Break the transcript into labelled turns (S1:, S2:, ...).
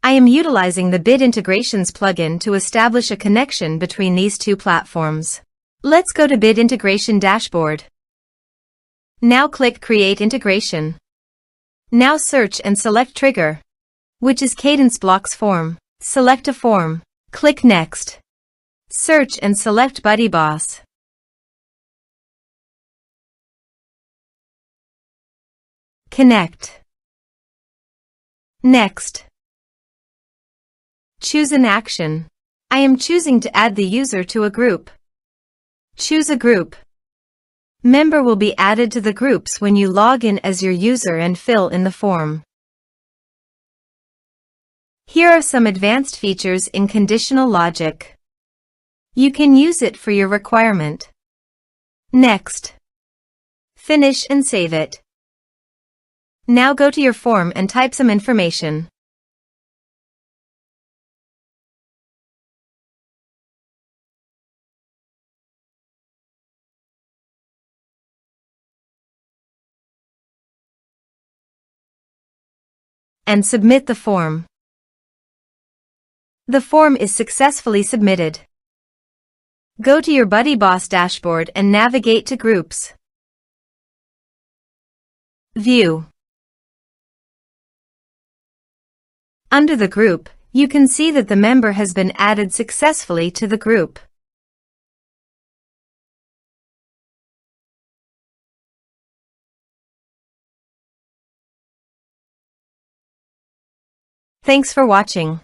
S1: I am utilizing the Bit Integrations plugin to establish a connection between these two platforms. Let's go to Bit Integration Dashboard. Now click Create Integration. Now search and select Trigger, which is Kadence Blocks Form. Select a form. Click Next. Search and select BuddyBoss. Connect. Next. Choose an action. I am choosing to add the user to a group. Choose a group. Member will be added to the groups when you log in as your user and fill in the form. Here are some advanced features in conditional logic. You can use it for your requirement. Next. Finish and save it. Now go to your form and type some information. And submit the form. The form is successfully submitted. Go to your BuddyBoss dashboard and navigate to Groups. View. Under the group, you can see that the member has been added successfully to the group. Thanks for watching.